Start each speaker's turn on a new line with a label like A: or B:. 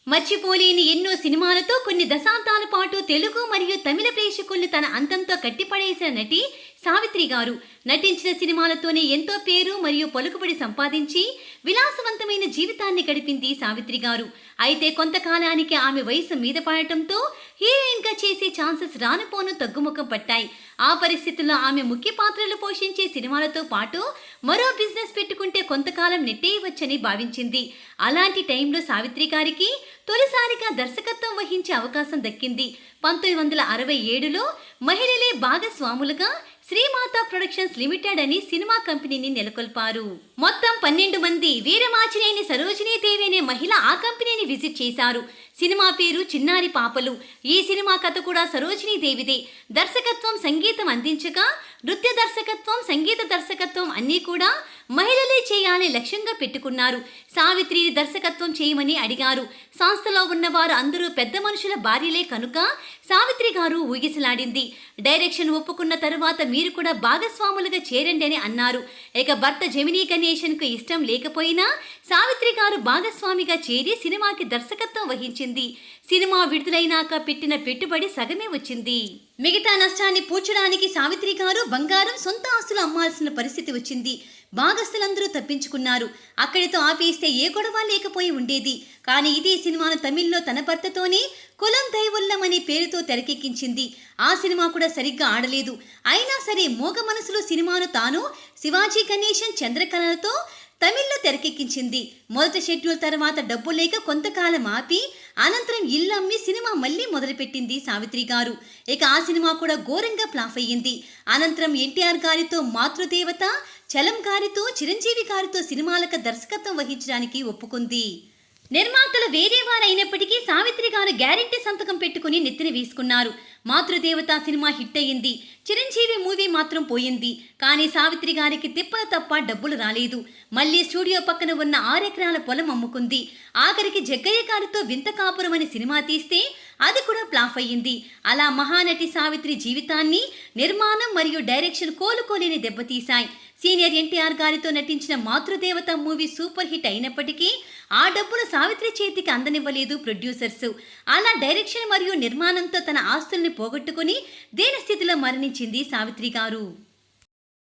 A: మర్చిపోలేని ఎన్నో సినిమాలతో కొన్ని దశాబ్దాల పాటు తెలుగు మరియు తమిళ ప్రేక్షకుల్ని తన అంతంతో కట్టిపడేసిన నటి సావిత్రి గారు నటించిన సినిమాలతోనే ఎంతో పేరు మరియు పలుకుబడి సంపాదించి విలాసవంతమైన జీవితాన్ని గడిపింది సావిత్రి గారు. అయితే కొంతకాలానికి ఆమె వయసు మీద పడటంతో హీరోయిన్ గా చేసే ఛాన్సెస్ రానుపోను తగ్గుముఖం పట్టాయి. ఆ పరిస్థితుల్లో ఆమె ముఖ్య పాత్రలు పోషించే సినిమాలతో పాటు మరో బిజినెస్ పెట్టుకుంటే కొంతకాలం నెట్టేయవచ్చని భావించింది. అలాంటి టైంలో సావిత్రి గారికి తొలిసారిగా దర్శకత్వం వహించే అవకాశం దక్కింది. 1967లో మహిళలే భాగస్వాములుగా శ్రీమాత ప్రొడక్షన్స్ లిమిటెడ్ అని సినిమా కంపెనీని నెలకొల్పారు. మొత్తం 12 మంది వీరమాచినేని సరోజినీదేవి అనే మహిళ ఆ కంపెనీని విజిట్ చేశారు. సినిమా పేరు చిన్నారి పాపలు. ఈ సినిమా కథ కూడా సరోజినీదేవిదే. దర్శకత్వం, సంగీతం అందించగా నృత్య దర్శకత్వం, సంగీత దర్శకత్వం అన్నీ కూడా మహిళలే చేయాలని లక్ష్యంగా పెట్టుకున్నారు. సావిత్రిని దర్శకత్వం చేయమని అడిగారు. సంస్థలో ఉన్నవారు అందరూ పెద్ద మనుషుల భార్యలే కనుక సావిత్రి గారు ఊగిసలాడింది. డైరెక్షన్ ఒప్పుకున్న తరువాత మీరు కూడా భాగస్వాములుగా చేరండి అని అన్నారు. ఇక భర్త జెమినీ గణేశన్ కు ఇష్టం లేకపోయినా సావిత్రి గారు భాగస్వామిగా చేరి సినిమాకి దర్శకత్వం వహించింది. సినిమా విడుదలైనాక పెట్టిన పెట్టుబడి సగమే వచ్చింది. మిగతా నష్టాన్ని పూడ్చడానికి సావిత్రి గారు బంగారం, సొంత ఆస్తులు అమ్మాల్సిన పరిస్థితి వచ్చింది. భాగస్థులందరూ తప్పించుకున్నారు. అక్కడితో ఆపేస్తే ఏ గొడవ లేకపోయి ఉండేది. కానీ ఇదే సినిమాను తమిళ్లో తన భర్తతోనే కులం దైవుల్లం అనే పేరుతో తెరకెక్కించింది. ఆ సినిమా కూడా సరిగ్గా ఆడలేదు. అయినా సరే మోగ మనసులో సినిమాను తాను శివాజీ గణేశన్, చంద్రకళలతో తమిళ్లో తెరకెక్కించింది. మొదటి షెడ్యూల్ తర్వాత డబ్బు లేక కొంతకాలం ఆపి అనంతరం ఇల్లు అమ్మి సినిమా మళ్లీ మొదలుపెట్టింది సావిత్రి గారు. ఇక ఆ సినిమా కూడా ఘోరంగా ఫ్లాప్ అయ్యింది. అనంతరం ఎన్టీఆర్ గారితో మాతృదేవత, చలం గారితో, చిరంజీవి గారితో సినిమాలకు దర్శకత్వం వహించడానికి ఒప్పుకుంది. నిర్మాతలు వేరే వారైనప్పటికీ సావిత్రి గారు గ్యారెంటీ సంతకం పెట్టుకుని నెత్తిన వేసుకున్నారు. మాతృదేవత సినిమా హిట్ అయ్యింది. చిరంజీవి మూవీ మాత్రం పోయింది. కానీ సావిత్రి గారికి తిప్పలు తప్ప డబ్బులు రాలేదు. మళ్ళీ స్టూడియో పక్కన ఉన్న 6 ఎకరాల పొలం అమ్ముకుంది. ఆఖరికి జగ్గయ్య గారితో వింత కాపురం అనే సినిమా తీస్తే అది కూడా ఫ్లాప్ అయ్యింది. అలా మహానటి సావిత్రి జీవితాన్ని నిర్మాణం మరియు డైరెక్షన్ కోలుకోలేని దెబ్బతీశాయి. సీనియర్ ఎన్టీఆర్ గారితో నటించిన మాతృదేవత మూవీ సూపర్ హిట్ అయినప్పటికీ ఆ డబ్బులు సావిత్రి చేతికి అందనివ్వలేదు ప్రొడ్యూసర్స్. అలా డైరెక్షన్ మరియు నిర్మాణంతో తన ఆస్తుల్ని పోగొట్టుకుని దీన స్థితిలో మరణించింది సావిత్రి గారు.